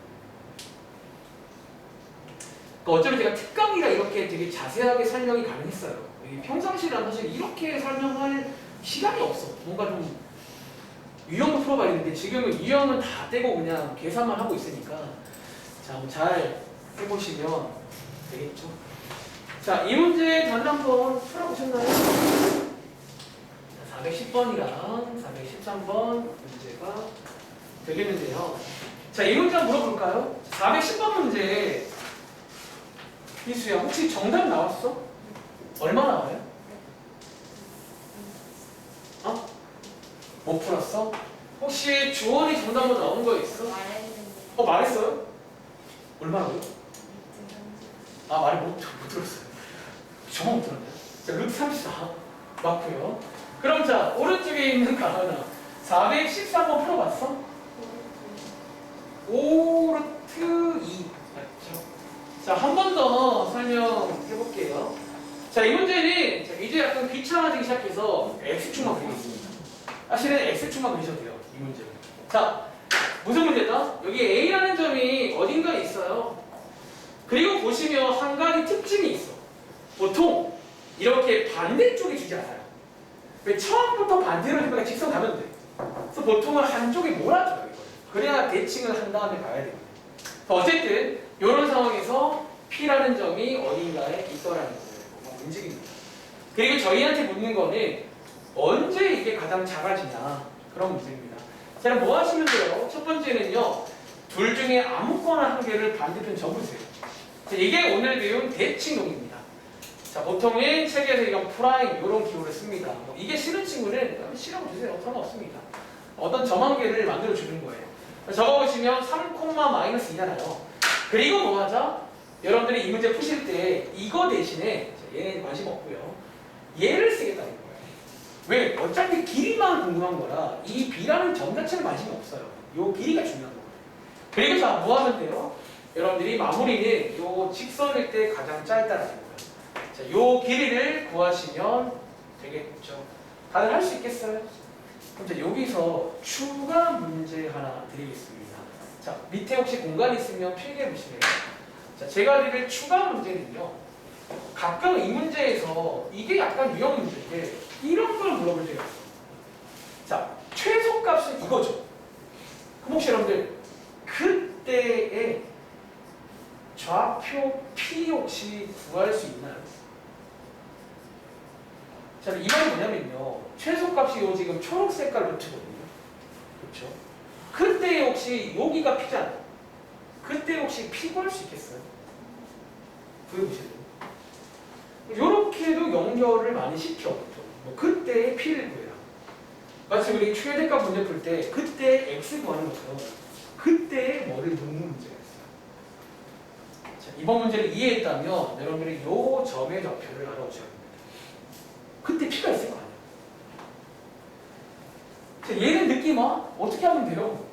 그러니까 어쩌면 제가 특강이라 이렇게 되게 자세하게 설명이 가능했어요. 평상시라면 사실 이렇게 설명할 시간이 없어. 뭔가 좀 유형을 풀어봐야 되는데 지금은 유형은 다 떼고 그냥 계산만 하고 있으니까 자, 한번 잘 해보시면 되겠죠. 자, 이 문제 다들 한번 풀어보셨나요? 410번이랑 413번 문제가 되겠는데요. 자, 이 문제 한번 물어볼까요? 410번 문제 희수야, 혹시 정답 나왔어? 얼마 나와요? 어? 못 풀었어? 혹시 주원이 정답으로 나온 거 있어? 말했어요? 얼마라고요? 아, 말을 못 들었어요. 저만 못 들었나요? 자, 루트 34 맞고요. 그럼 자, 오른쪽에 있는 가하나 413번 풀어봤어? 5루트 2 맞죠? 자, 한 번 더 설명해 볼게요. 자, 이 문제는 이제 약간 귀찮아지기 시작해서 X축만 그리겠습니다. 사실은 X축만 그리셔도 돼요, 이 문제는. 자, 무슨 문제다? 여기 A라는 점이 어딘가에 있어요. 그리고 보시면 한 가지 특징이 있어. 보통 이렇게 반대쪽에 주지 않아요. 왜 처음부터 반대로 해보니까 직선 가면 돼. 그래서 보통은 한쪽에 몰아줘요, 이걸. 그래야 대칭을 한 다음에 가야 되거든요. 어쨌든 이런 상황에서 P라는 점이 어딘가에 있더라는 거예요. 움직입니다. 그리고 저희한테 묻는 거는 언제 이게 가장 작아지냐 그런 문제입니다. 자, 뭐 하시면 돼요? 첫 번째는요, 둘 중에 아무거나 한 개를 반대편 접으세요. 자, 이게 오늘 배운 대칭동입니다. 자, 보통은 책에서 이런 프라임 이런 기호를 씁니다. 뭐 이게 싫은 친구는 싫어도 되세요. 상관없습니다. 어떤 점 한 개를 만들어 주는 거예요. 적어보시면 3,-2잖아요. 그리고 뭐 하자? 여러분들이 이 문제 푸실 때 이거 대신에 얘는 관심 없고요. 얘를 쓰겠다는 거예요. 왜? 어차피 길이만 궁금한 거라 이 B라는 점 자체는 관심이 없어요. 요 길이가 중요한 거예요. 그리고 자, 뭐 하면 돼요? 여러분들이 마무리는 요 직선일 때 가장 짧다라는 거예요. 자, 요 길이를 구하시면 되겠죠. 다들 할 수 있겠어요? 그럼 자, 여기서 추가 문제 하나 드리겠습니다. 자, 밑에 혹시 공간이 있으면 필기해 보시래요. 자, 제가 드릴 추가 문제는요, 가끔 이 문제에서 이게 약간 유형 문제인데 이런 걸 물어볼 때가 있어요. 자, 최소값은 이거죠. 그럼 혹시 여러분들 그때의 좌표 P 혹시 구할 수 있나요? 자, 이 말이 뭐냐면요, 최소값이 요 지금 초록 색깔 루트거든요. 그렇죠? 그때 혹시 여기가 P잖아요. 그때 혹시 P 구할 수 있겠어요? 보여보실래요? 이렇게 이렇게도 연결을 많이 시켜. 뭐 그때의 P를 구해라. 마치 우리 최대값 문제 풀 때 그때 X 구하는 것처럼 그때의 뭐를 묻는 문제였어요. 자, 이번 문제를 이해했다면 여러분들이 요 점의 좌표를 알아오셔야 됩니다. 그때 P가 있을 거 아니에요. 자, 얘는 느낌아 어떻게 하면 돼요?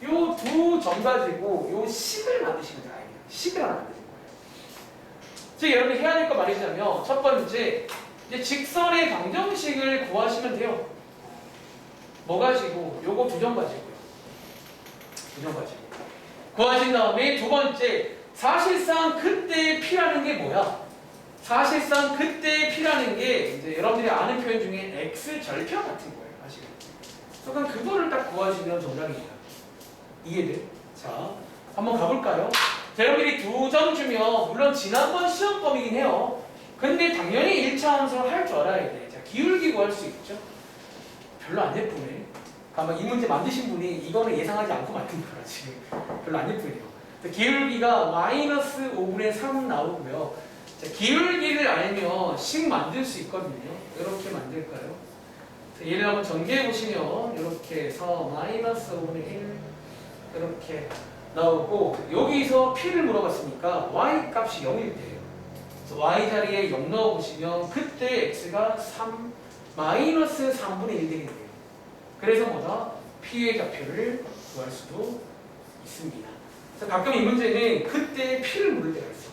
요 두 점 가지고 요 식을 만드시면 돼요. 식을 하나 만드는 거예요. 즉 여러분이 해야 될 거 말이자면 첫 번째 이제 직선의 방정식을 구하시면 돼요. 뭐 가지고? 요거 두 점 가지고요. 두 점 가지고 구하신 다음에 두 번째 사실상 그때 P라는 게 뭐야? 사실상 그때 P라는 게 이제 여러분들이 아는 표현 중에 X 절편 같은 거예요. 아시겠죠? 그러니까 그거를 딱 구하시면 정답입니다. 이해돼? 자, 한번 가볼까요? 자, 여러분들이 두 점 주면 물론 지난번 시험법이긴 해요. 근데 당연히 1차 함수를 할 줄 알아야 돼. 자, 기울기 구할 수 있죠? 별로 안 예쁘네. 아마 이 문제 만드신 분이 이거는 예상하지 않고 만든 거라 지금 별로 안 예쁘네요. 자, 기울기가 마이너스 5분의 3 나오고요. 자, 기울기를 알면 식 만들 수 있거든요. 이렇게 만들까요? 자, 얘를 한번 전개해 보시면 이렇게 해서 마이너스 5분의 1 이렇게 나오고 여기서 P를 물어봤으니까 Y 값이 0일 때예요. 그래서 Y 자리에 0 넣어보시면 그때 X가 3 마이너스 3분의 1 되겠네요. 그래서 뭐다? P의 좌표를 구할 수도 있습니다. 그래서 가끔 이 문제는 그때 P를 물을 때가 있어.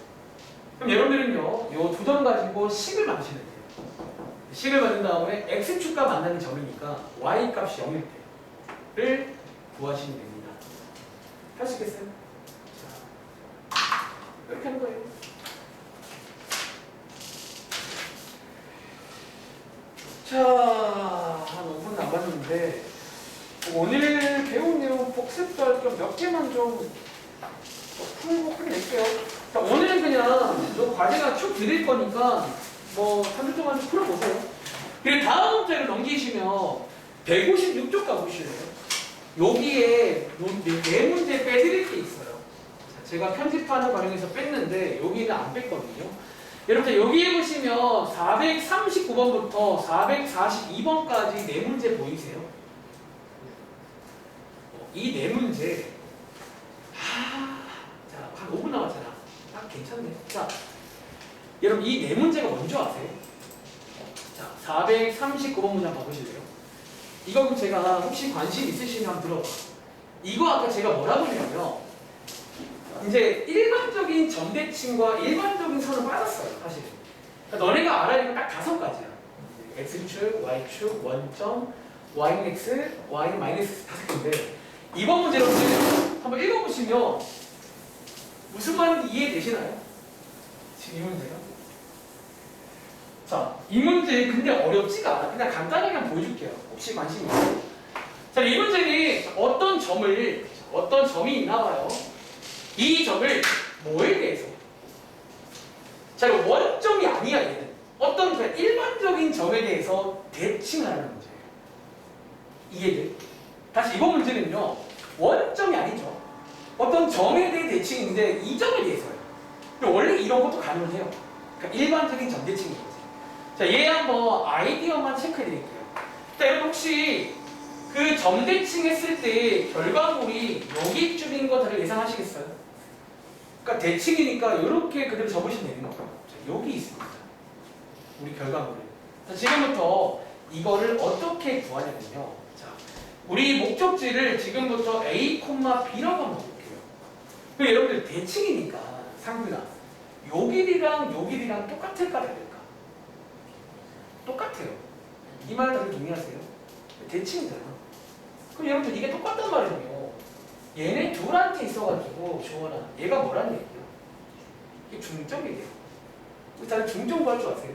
그럼 여러분들은요, 요 두 점 가지고 식을 만드시면 돼요. 식을 만든 다음에 X축과 만나는 점이니까 Y 값이 0일 때를 구하시면 됩니다. 할 수 있겠어요? 자, 이렇게 하는 거예요. 자, 한 5분 남았는데 오늘 배운 내용 복습도 할 겸 몇 개만 좀 풀고 끝낼게요. 자, 오늘은 그냥 요 과제가 쭉 드릴 거니까 뭐 3주 동안 좀 풀어보세요. 그리고 다음 문제를 넘기시면 156쪽 가보실래요? 여기에 네 문제 빼드릴 게 있어요. 자, 제가 편집하는 과정에서 뺐는데 여기는 안 뺐거든요. 여러분들 여기에 보시면 439번부터 442번까지 네 문제 보이세요? 이 네 문제 자, 한 5분 남았잖아. 딱 괜찮네. 자, 여러분 이 네 문제가 뭔지 아세요? 자, 439번 문제 한번 봐보실래요? 이거 제가 혹시 관심 있으시면 한번 들어봐. 이거 아까 제가 뭐라고 했냐면요. 이제 일반적인 점대칭과 일반적인 선을 빠졌어요, 사실. 그러니까 너네가 알아야 되는 건 딱 5가지야. X축, Y축, 원점, Y는 X, Y는 마이너스 5개인데 이번 문제로 한번 읽어보시면 무슨 말인지 이해되시나요? 지금 이 문제가? 자, 이 문제 근데 어렵지가 않아. 그냥 간단하게 한번 보여줄게요. 혹시 관심 있어요? 자, 이 문제는 어떤 점이 있나 봐요. 이 점을 뭐에 대해서? 자, 원점이 아니야, 얘는. 어떤 그냥 일반적인 점에 대해서 대칭하는 문제예요. 이해돼? 다시 이번 문제는요, 원점이 아니죠. 어떤 점에 대해 대칭인데 이 점에 대해서요. 원래 이런 것도 가능해요. 그러니까 일반적인 점 대칭인 거지. 자, 얘 한번 아이디어만 체크해 드릴게요. 자, 여러분 혹시 그 점 대칭했을 때 결과물이 여기쯤인 거 다들 예상하시겠어요? 그러니까 대칭이니까 이렇게 그대로 접으시면 되는 거예요. 자, 여기 있습니다. 우리 결과물을. 자, 지금부터 이거를 어떻게 구하냐면요. 자, 우리 목적지를 지금부터 A, B라고 한번 볼게요. 그 여러분들 대칭이니까 상규나 요 길이랑 요 길이랑 똑같을까 다를까? 똑같아요. 이 말 다들 동의하세요? 대칭이잖아. 그럼 여러분들 이게 똑같단 말이에요. 얘네 둘한테 있어가지고 조원아 얘가 뭐라는 얘기예요? 이게 중점이에요. 다들 중점 구할 줄 아세요?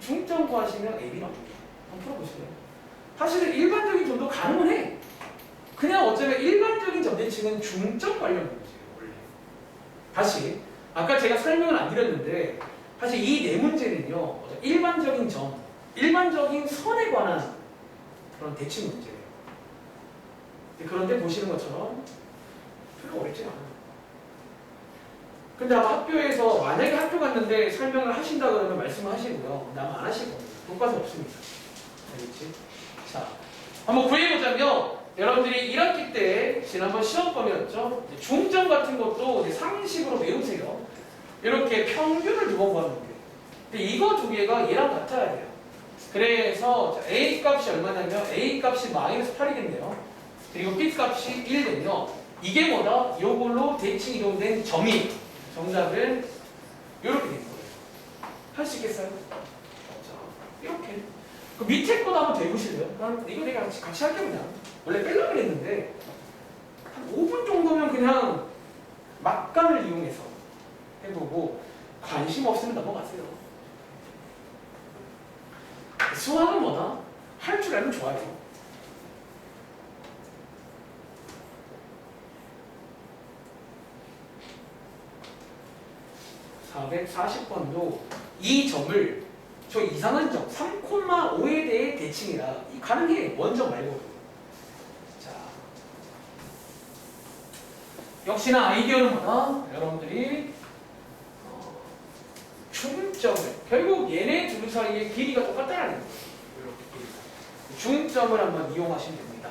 중점 구하시면 AB 나옵니다. 한번 풀어보실래요? 사실은 일반적인 점도 가능은 해. 그냥 어쩌면 일반적인 점대칭은 중점 관련 문제예요. 원래. 다시 아까 제가 설명을 안 드렸는데 사실 이 네 문제는요. 일반적인 점, 일반적인 선에 관한 그런 대칭 문제예요. 그런데 보시는 것처럼 별로 어렵지 않아요. 근데 아마 학교에서 만약에 학교 갔는데 설명을 하신다 그러면 말씀을 하시고요. 근데 아마 안 하실 겁니다. 교과서 없습니다. 알겠지? 자, 한번 구해보자면 여러분들이 1학기 때 지난번 시험범위였죠. 중점 같은 것도 이제 상식으로 외우세요. 이렇게 평균을 2번 구하는데 근데 이거 두 개가 얘랑 같아야 돼요. 그래서 A 값이 얼마냐면 A 값이 마이너스 8이겠네요. 그리고 B 값이 1이거든요. 이게 뭐다? 요걸로 대칭 이동된 점이 정답은 이렇게 된 거예요. 할 수 있겠어요? 자, 이렇게. 그 밑에 거도 한번 대보실래요? 난 이거 내가 같이 할게 그냥. 원래 빼려고 했는데 한 5분 정도면 그냥 막간을 이용해서 해보고 관심 없으면 넘어가세요. 수학은 뭐다? 할 줄 알면 좋아요. (440번도) 이 점을 저 이상한 점 3,5에 대해 대칭이라 이 가는 게 원점 말고. 자, 역시나 아이디어는 뭐다? 여러분들이 중점을 결국 얘네 둘 사이의 길이가 똑같다는 거예요. 이렇게 중점을 한번 이용하시면 됩니다.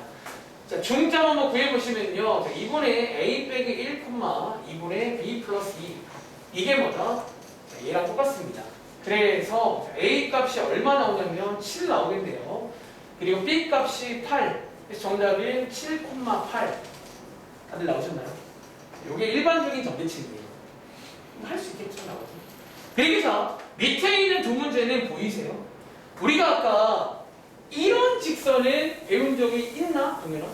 자, 중점 한번 구해보시면요. 자, 2분의 a 빼기 1, 2분의 b 플러스 2 이게 뭐다? 자, 얘랑 똑같습니다. 그래서 a 값이 얼마 나오냐면 7 나오겠네요. 그리고 b 값이 8. 그래서 정답은 7,8. 다들 나오셨나요? 이게 일반적인 점대칭이에요. 할 수 있겠죠, 나오죠. 그래서 밑에 있는 두 문제는 보이세요? 우리가 아까 이런 직선을 배운 적이 있나? 동현아?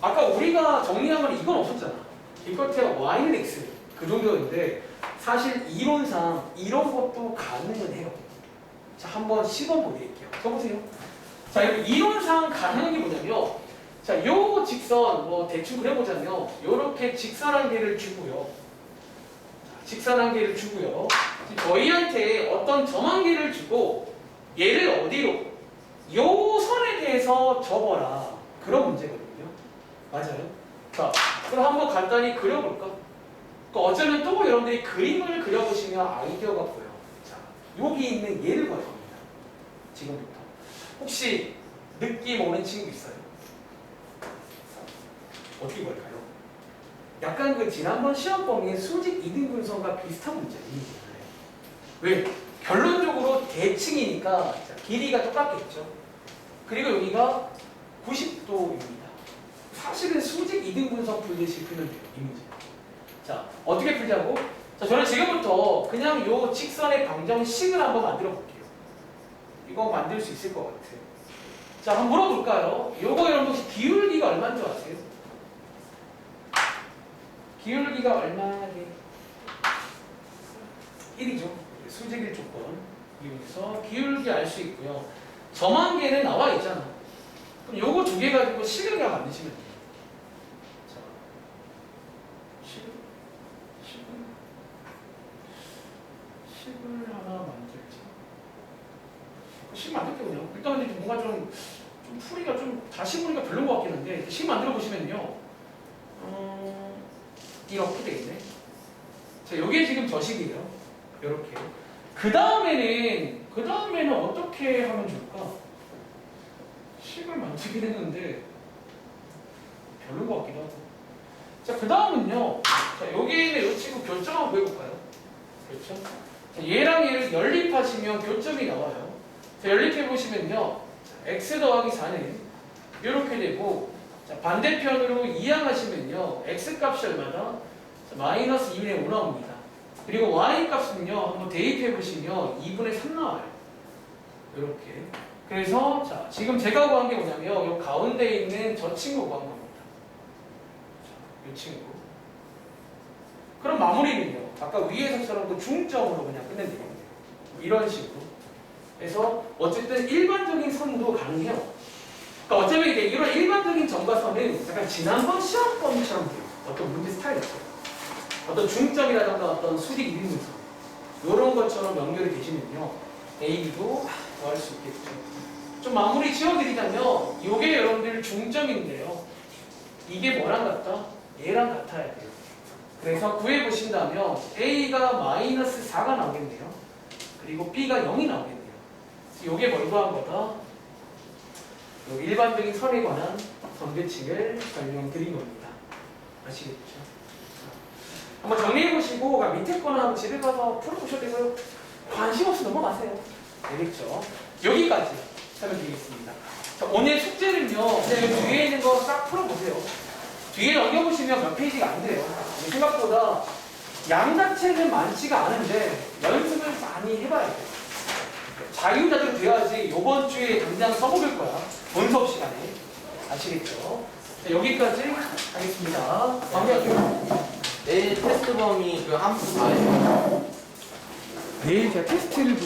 아까 우리가 정리한 건 이건 없었잖아. 기껏해야 y는 x 그 정도였는데 사실 이론상 이런 것도 가능은 해요. 자, 한번 시범 보여드릴게요. 써보세요. 자, 이론상 가능한 게 뭐냐면 자, 요 직선 뭐 대충 그려보자면 요렇게 직선 한 개를 주고요. 직선 한 개를 주고요. 저희한테 어떤 점 한 개를 주고 얘를 어디로? 요 선에 대해서 접어라. 그런 문제거든요. 맞아요? 자, 그럼 한번 간단히 그려볼까? 어쩌면 또 여러분들이 그림을 그려보시면 아이디어가 보여요. 자, 여기 있는 얘를 구할 겁니다. 지금부터. 혹시 느낌 오는 친구 있어요? 어떻게 구할까요? 약간 그 지난번 시험 범위의 수직 이등분선과 비슷한 문제예요. 왜? 결론적으로 대칭이니까 자, 길이가 똑같겠죠. 그리고 여기가 90도입니다. 사실은 수직 이등분선 풀듯이 풀면 돼요. 이 문제. 자, 어떻게 풀자고? 자, 저는 지금부터 그냥 요 직선의 방정식을 한번 만들어 볼게요. 이거 만들 수 있을 것 같아요. 자, 한번 물어볼까요? 요거 여러분 혹시 기울기가 얼마인 줄 아세요? 기울기가 얼마게? 1이죠. 수직일 조건 이용해서 기울기 알 수 있고요. 점 한 개는 나와 있잖아. 그럼 요거 두 개 가지고 식을 그냥 만드시면 돼요. 자, 식을 하나 만들지. 식 만들게요 그냥. 일단 근데 뭔가 좀 풀이가 좀 다시 보니까 별로인 것 같긴 한데 식 만들어 보시면요. 이렇게 되겠네. 자, 요게 지금 저식이에요. 이렇게. 그 다음에는 어떻게 하면 좋을까? 식을 만들긴 했는데 별로인 것 같기도 하고. 자, 그 다음은요. 자, 여기 있는 이 친구 교점 한번 구해볼까요? 교점. 자, 얘랑 얘를 연립하시면 교점이 나와요. 자, 연립해보시면요. x 더하기 4는 이렇게 되고, 자, 반대편으로 이항하시면요. x 값이 얼마다? 자, 마이너스 2분의 5 나옵니다. 그리고 y 값은요. 한번 대입해보시면 2분의 3 나와요. 이렇게. 그래서 자, 지금 제가 구한 게 뭐냐면 이 가운데 있는 저 친구 구한 겁니다. 자, 이 친구. 그럼 마무리는요. 아까 위에서처럼 그 중점으로 그냥 끝내면 되겠네요. 이런 식으로. 그래서 어쨌든 일반적인 선도 가능해요. 그러니까 어쩌면 이제 이런 일반적인 점과 선은 약간 지난번 시험 범위처럼 돼요. 어떤 문제 스타일이죠. 어떤 중점이라든가 어떤 수직 이등분선 이런 것처럼 연결이 되시면요. A도 구할 수 있겠죠. 좀 마무리 지어드리자면 이게 여러분들 중점인데요. 이게 뭐랑 같다? 얘랑 같아야 돼요. 그래서 구해보신다면 A가 마이너스 4가 나오겠네요. 그리고 B가 0이 나오겠네요. 이게 뭘 구한 거다? 요 일반적인 선에 관한 선대칭을 설명드린 겁니다. 아시겠죠? 한번 정리해보시고 밑에 거나 한번 집에 가서 풀어보셔도 되고요. 관심 없이 넘어가세요. 알겠죠? 여기까지 설명드리겠습니다. 자, 오늘 숙제는요. 그냥 여기 뒤에 있는 거 싹 풀어보세요. 뒤에 넘겨보시면 몇 페이지가 안 돼요. 생각보다 양 자체는 많지가 않은데 연습을 많이 해봐야 돼요. 자유자재로 돼야지 이번 주에 당장 써먹을 거야. 본 수업 시간에. 아시겠죠? 자, 여기까지 하겠습니다. 마무리할게요. 내일 테스트 범위 그 함수 4예요. 내일 제가 테스트를